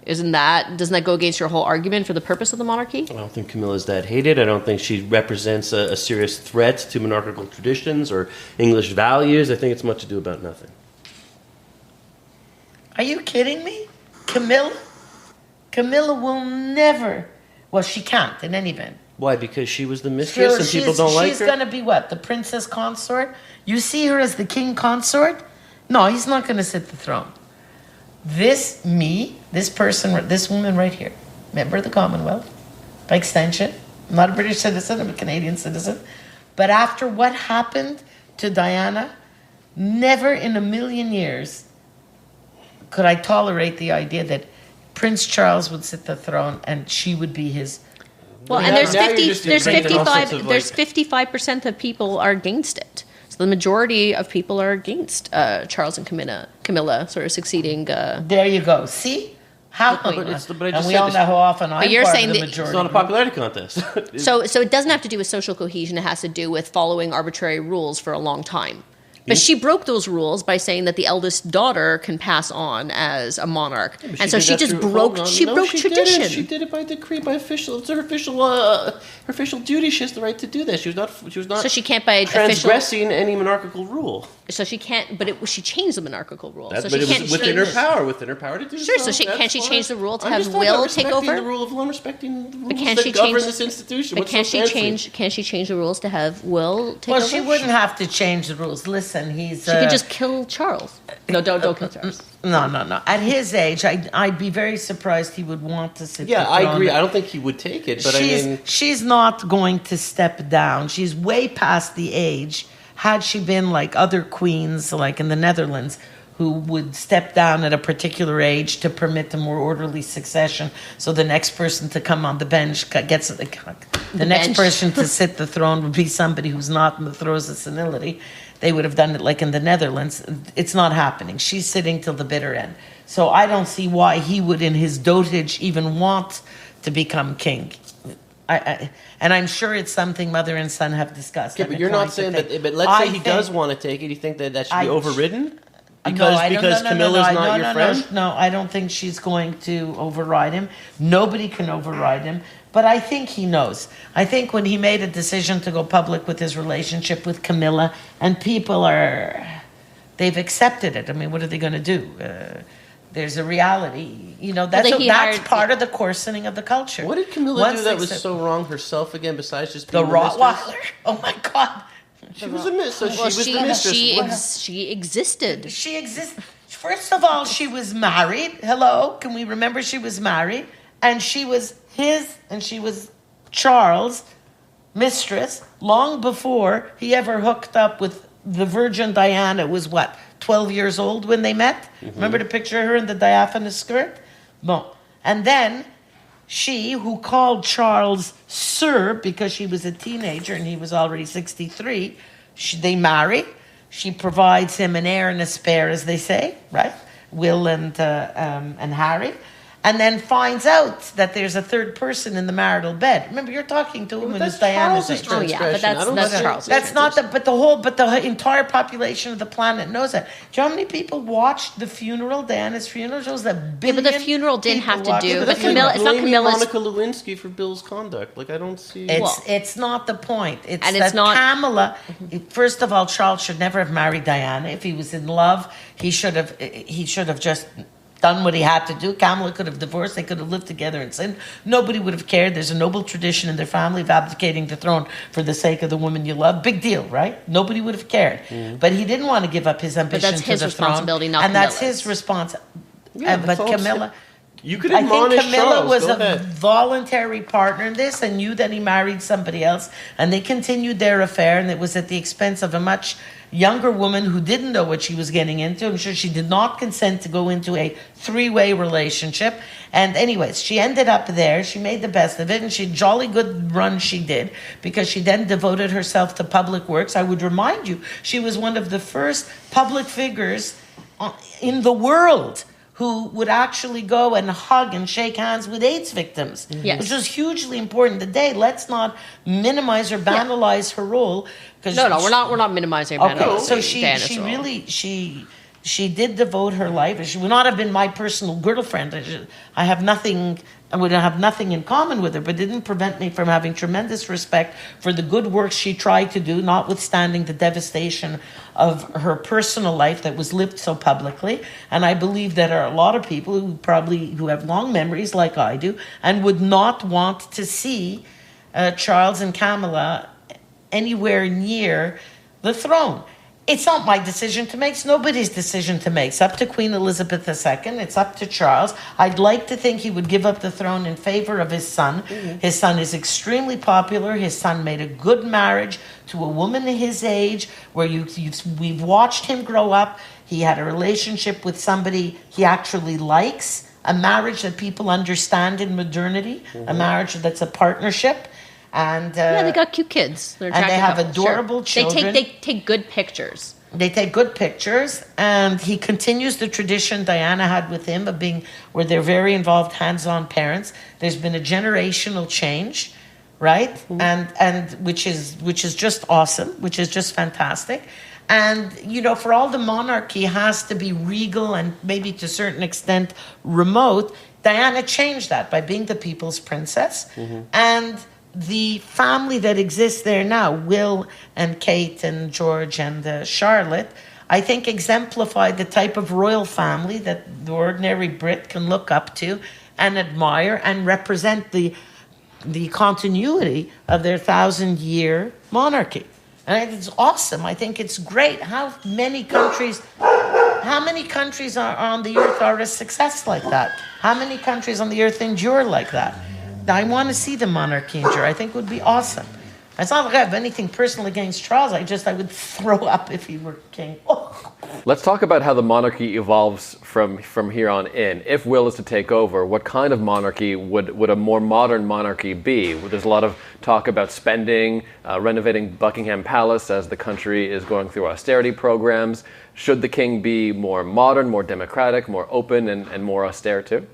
Doesn't that go against your whole argument for the purpose of the monarchy? I don't think Camilla's that hated. I don't think she represents a serious threat to monarchical traditions or English values. I think it's much ado about nothing. Are you kidding me? Camilla will never... Well, she can't in any event. Why? Because she was the mistress and people don't like her? She's going to be what? The princess consort? You see her as the king consort? No, he's not going to sit the throne. This woman right here, member of the Commonwealth, by extension, I'm not a British citizen, I'm a Canadian citizen, but after what happened to Diana, never in a million years could I tolerate the idea that Prince Charles would sit the throne and she would be his... Well, and there's 55% of people are against it. So the majority of people are against Charles and Camilla sort of succeeding. There you go. See? How? And we all know how often I'm you're part saying of the that majority. It's not a popularity contest. So it doesn't have to do with social cohesion. It has to do with following arbitrary rules for a long time. But she broke those rules by saying that the eldest daughter can pass on as a monarch, and so she just broke. She broke tradition. Didn't. She did it by decree, by official. It's her official duty. She has the right to do that. She was not. So she can't by transgressing any monarchical rule. So she can't. But she changed the monarchical rule. But she it can't was within her power. Within her power to do so. Sure. So can't she change the rule to have Will Will take over? The rule of law, I'm respecting the rules can't that she govern change this institution. But can't she change? Can't she change the rules to have Will take over? Well, she wouldn't have to change the rules. Listen, he's. She could just kill Charles. No, don't kill Charles. No. At his age, I'd be very surprised he would want to sit. Yeah, I agree. I don't think he would take it, but she's not going to step down. She's way past the age. Had she been like other queens, like in the Netherlands, who would step down at a particular age to permit a more orderly succession, so the next person to come on the bench gets the next person to sit the throne would be somebody who's not in the throes of senility. They would have done it like in the Netherlands. It's not happening. She's sitting till the bitter end. So I don't see why he would, in his dotage, even want to become king. And I'm sure it's something mother and son have discussed. Yeah, but you're not saying that. But let's say he does want to take it. You think that should be overridden? Because Camilla's not your friend? No, I don't think she's going to override him. Nobody can override him. But I think he knows. I think when he made a decision to go public with his relationship with Camilla, and they've accepted it. I mean, what are they going to do? There's a reality. That's part of the coarsening of the culture. What did Camilla do that was so wrong herself again, besides just being the Rottweiler? Oh, my God. She was a miss, so Well, she was the mistress. she existed. She exists. First of all, she was married. Hello, can we remember she was married? And she was she was Charles' mistress long before he ever hooked up with the Virgin Diana. Was what, 12 years old when they met? Remember the picture of her in the diaphanous skirt? Bon. And then she, who called Charles Sir because she was a teenager and he was already 63, they marry. She provides him an heir and a spare, as they say, right? Will and Harry. And then finds out that there's a third person in the marital bed. Remember, you're talking to him when it's Diana's age. Oh yeah, but that's Charles. That's not the entire population of the planet knows that. Do you know how many people watched the funeral, Diana's funeral? Shows that billion. But the funeral didn't have to do. But Camilla, it's not blaming Camilla's. Monica Lewinsky for Bill's conduct. Like, I don't see. It's not the point. It's And that it's not- Camilla. First of all, Charles should never have married Diana. If he was in love, he should have just done what he had to do. Camilla could have divorced. They could have lived together in sin. Nobody would have cared. There's a noble tradition in their family of abdicating the throne for the sake of the woman you love. Big deal, right? Nobody would have cared. But he didn't want to give up his ambition that's to his the responsibility, throne. not and that's Camilla's. his responsibility. Yeah, that's But all I'm saying. Camilla... You could I think admonish Camilla Charles. was Go a ahead. voluntary partner in this and knew that he married somebody else, and they continued their affair, and it was at the expense of a much younger woman who didn't know what she was getting into. I'm sure she did not consent to go into a three-way relationship. And anyways, she ended up there. She made the best of it, and she jolly good run she did, because she then devoted herself to public works. I would remind you, she was one of the first public figures in the world who would actually go and hug and shake hands with AIDS victims, Yes. which was hugely important today. Let's not minimize or banalize her role. No, we're not minimizing. Okay, so Diana's she role. really she did devote her life. She would not have been my personal girlfriend. I have nothing. I would have nothing in common with her, but it didn't prevent me from having tremendous respect for the good work she tried to do, notwithstanding the devastation of her personal life that was lived so publicly. And I believe that there are a lot of people who have long memories, like I do, and would not want to see Charles and Camilla anywhere near the throne. It's not my decision to make. It's nobody's decision to make. It's up to Queen Elizabeth II. It's up to Charles. I'd like to think he would give up the throne in favor of his son. Mm-hmm. His son is extremely popular. His son made a good marriage to a woman his age, where we've watched him grow up. He had a relationship with somebody he actually likes, a marriage that people understand in modernity, a marriage that's a partnership. And they got cute kids. They're and they have couple, adorable children. They take good pictures. They take good pictures, and he continues the tradition Diana had with him of being where they're very involved, hands-on parents. There's been a generational change, right? Mm-hmm. And which is just awesome, which is just fantastic. And for all the monarchy has to be regal and maybe to a certain extent remote, Diana changed that by being the people's princess. Mm-hmm. And the family that exists there now, Will and Kate and George and Charlotte, I think exemplified the type of royal family that the ordinary Brit can look up to and admire, and represent the continuity of their 1,000-year monarchy. And I think it's awesome. I think it's great. How many countries are on the earth are a success like that? How many countries on the earth endure like that? I want to see the monarchy endure. I think it would be awesome. It's not like I have anything personal against Charles. I would throw up if he were king. Oh. Let's talk about how the monarchy evolves from here on in. If Will is to take over, what kind of monarchy would a more modern monarchy be? There's a lot of talk about spending, renovating Buckingham Palace as the country is going through austerity programs. Should the king be more modern, more democratic, more open, and more austere too?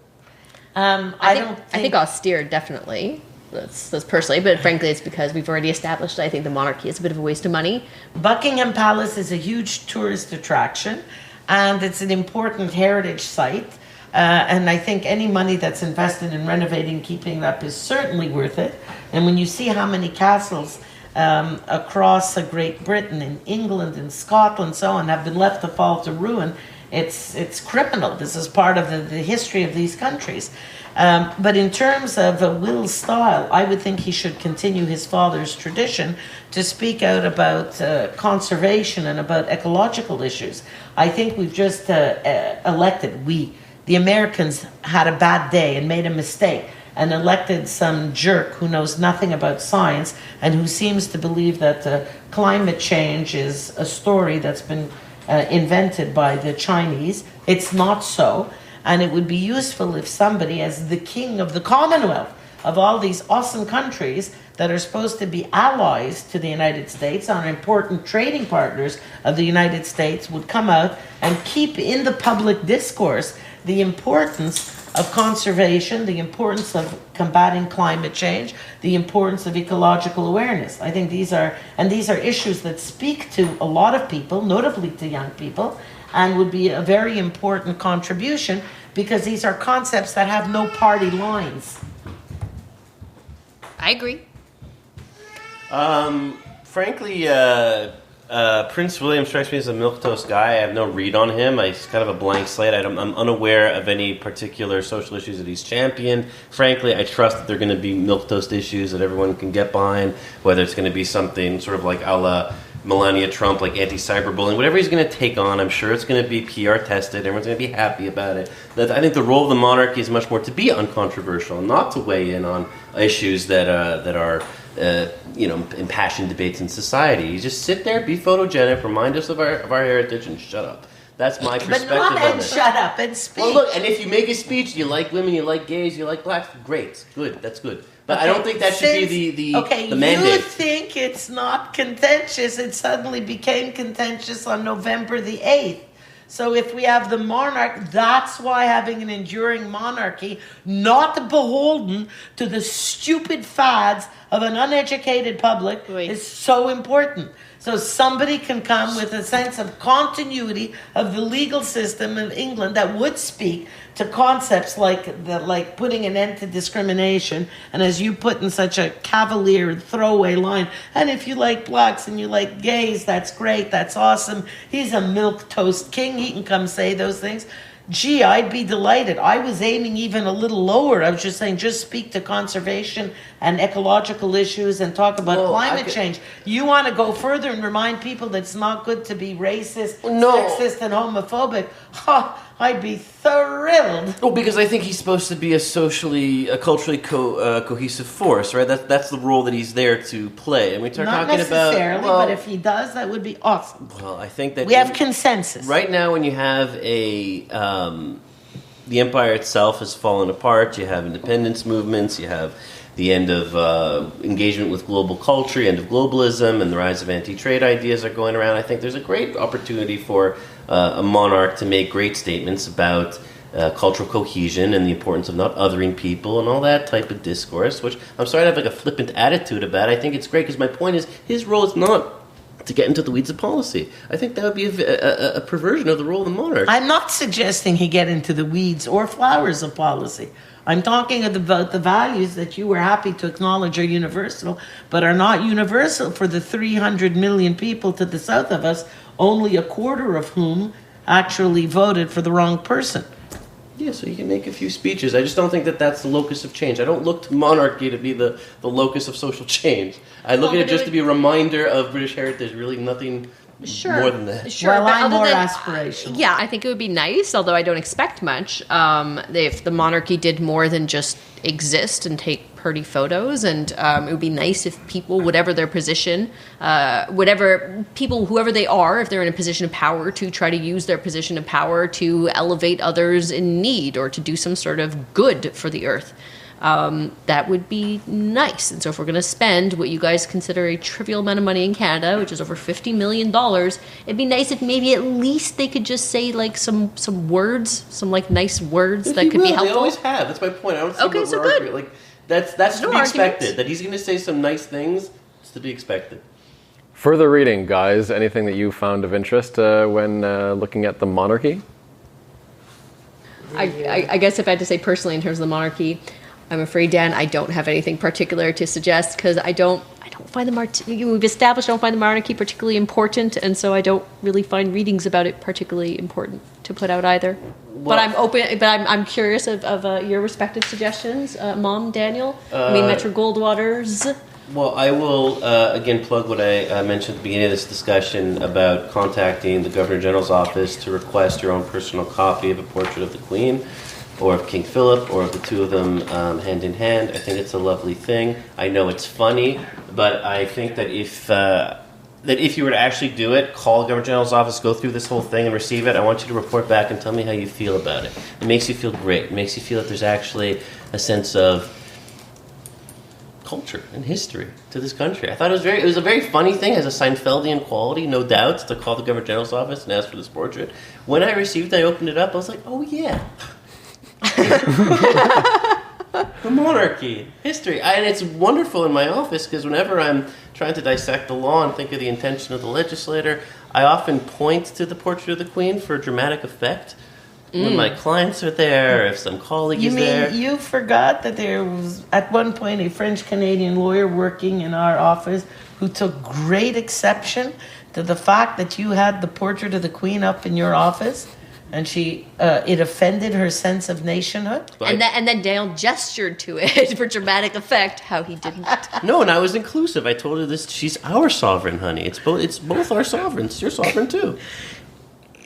I think austere, definitely. That's personally, but frankly, it's because we've already established that I think the monarchy is a bit of a waste of money. Buckingham Palace is a huge tourist attraction, and it's an important heritage site. And I think any money that's invested in renovating, keeping it up, is certainly worth it. And when you see how many castles across Great Britain, in England, in Scotland, so on, have been left to fall to ruin, It's criminal. This is part of the history of these countries. But in terms of Will's style, I would think he should continue his father's tradition to speak out about conservation and about ecological issues. I think we've just the Americans had a bad day and made a mistake and elected some jerk who knows nothing about science and who seems to believe that climate change is a story that's been invented by the Chinese. It's not so. And it would be useful if somebody, as the king of the Commonwealth, of all these awesome countries that are supposed to be allies to the United States, are important trading partners of the United States, would come out and keep in the public discourse the importance of conservation, the importance of combating climate change, the importance of ecological awareness. I think these are issues that speak to a lot of people, notably to young people, and would be a very important contribution because these are concepts that have no party lines. I agree. Frankly, Prince William strikes me as a milquetoast guy. I have no read on him. He's kind of a blank slate. I'm unaware of any particular social issues that he's championed. Frankly, I trust that they're going to be milquetoast issues that everyone can get behind, whether it's going to be something sort of like a la Melania Trump, like anti-cyberbullying, whatever he's going to take on, I'm sure it's going to be PR tested. Everyone's going to be happy about it. I think the role of the monarchy is much more to be uncontroversial, not to weigh in on issues that are impassioned debates in society. You just sit there, be photogenic, remind us of our heritage, and shut up. That's my perspective but not on it. Shut up and speak. Well, look, and if you make a speech, you like women, you like gays, you like blacks, great, good, that's good. But I don't think that should be the mandate. You think it's not contentious. It suddenly became contentious on November the 8th. So if we have the monarch, that's why having an enduring monarchy, not beholden to the stupid fads of an uneducated public, is so important. So somebody can come with a sense of continuity of the legal system of England that would speak to concepts like putting an end to discrimination, and as you put in such a cavalier throwaway line, and if you like blacks and you like gays, that's great, that's awesome. He's a milquetoast king. He can come say those things. Gee, I'd be delighted. I was aiming even a little lower. I was just saying, just speak to conservation and ecological issues and talk about climate change. You want to go further and remind people that it's not good to be racist, sexist, and homophobic. I'd be thrilled. Well, because I think he's supposed to be a culturally cohesive force, right? That's the role that he's there to play. And we start not talking about necessarily, but if he does, that would be awesome. Well, I think that we have consensus right now. When you have the empire itself has fallen apart. You have independence movements. You have the end of engagement with global culture, end of globalism, and the rise of anti-trade ideas are going around. I think there's a great opportunity for a monarch to make great statements about cultural cohesion and the importance of not othering people and all that type of discourse, which I'm sorry to have like a flippant attitude about. I think it's great because my point is his role is not to get into the weeds of policy. I think that would be a perversion of the role of the monarch. I'm not suggesting he get into the weeds or flowers of policy. I'm talking about the values that you were happy to acknowledge are universal, but are not universal for the 300 million people to the south of us, only a quarter of whom actually voted for the wrong person. Yeah, so you can make a few speeches. I just don't think that that's the locus of change. I don't look to monarchy to be the locus of social change. I look at it just to be a reminder of British heritage, really nothing more than that. Sure, well, but I'm other more than, aspirational. Yeah, I think it would be nice, although I don't expect much, if the monarchy did more than just exist and take pretty photos. And it would be nice if people, whatever their position, whoever they are, if they're in a position of power, to try to use their position of power to elevate others in need or to do some sort of good for the earth. That would be nice. And so if we're going to spend what you guys consider a trivial amount of money in Canada, which is over $50 million, it'd be nice if maybe at least they could just say like some words, some like nice words that could be helpful. They always have. That's my point. I don't see what we're arguing. Like that's to be expected. That he's going to say some nice things. It's to be expected. Further reading, guys. Anything that you found of interest when looking at the monarchy? I guess if I had to say personally in terms of the monarchy, I'm afraid, Dan, I don't have anything particular to suggest because I don't find we've established I don't find the monarchy particularly important, and so I don't really find readings about it particularly important to to put out either. But I'm open. But I'm curious of your respective suggestions, Mom, Daniel. Metro Goldwaters. Well, I will again plug what I mentioned at the beginning of this discussion about contacting the Governor General's office to request your own personal copy of a portrait of the Queen, or of King Philip, or of the two of them hand in hand. I think it's a lovely thing. I know it's funny, but I think that if you were to actually do it, call the Governor General's office, go through this whole thing and receive it, I want you to report back and tell me how you feel about it. It makes you feel great. It makes you feel that there's actually a sense of culture and history to this country. I thought it was a very funny thing, has a Seinfeldian quality, no doubt, to call the Governor General's office and ask for this portrait. When I received it, I opened it up, I was like, oh yeah. The monarchy, history. And it's wonderful in my office because whenever I'm trying to dissect the law and think of the intention of the legislator, I often point to the portrait of the Queen for dramatic effect. When my clients are there, if some colleague is there. You forgot that there was, at one point, a French-Canadian lawyer working in our office who took great exception to the fact that you had the portrait of the Queen up in your office, and it offended her sense of nationhood. And then Dale gestured to it for dramatic effect, how he didn't. No, and I was inclusive. I told her this, she's our sovereign, honey. It's both our sovereigns. You're sovereign, too.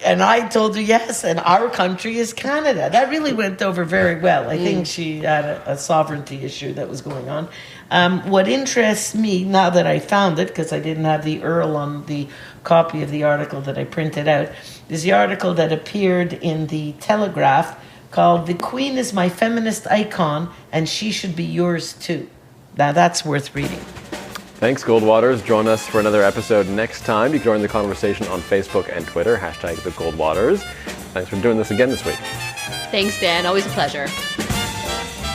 And I told her yes, and our country is Canada. That really went over very well. I think she had a sovereignty issue that was going on. What interests me, now that I found it, because I didn't have the URL on the copy of the article that I printed out, is the article that appeared in the Telegraph called "The Queen is My Feminist Icon, and She Should Be Yours Too." Now that's worth reading. Thanks, Goldwaters. Join us for another episode next time. You can join the conversation on Facebook and Twitter, #TheGoldwaters. Thanks for doing this again this week. Thanks, Dan. Always a pleasure.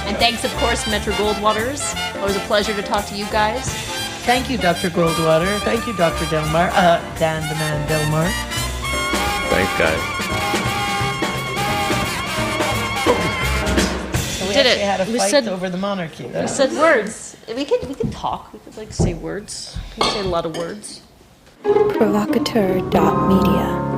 And thanks, of course, Metro Goldwaters. Always a pleasure to talk to you guys. Thank you, Dr. Goldwater. Thank you, Dr. Delmar. Dan the Man Delmar. Thanks, guys. So we did actually it. had a We fight said- over the monarchy. We said words. We could talk. We could say words. We could say a lot of words. Provocateur.media.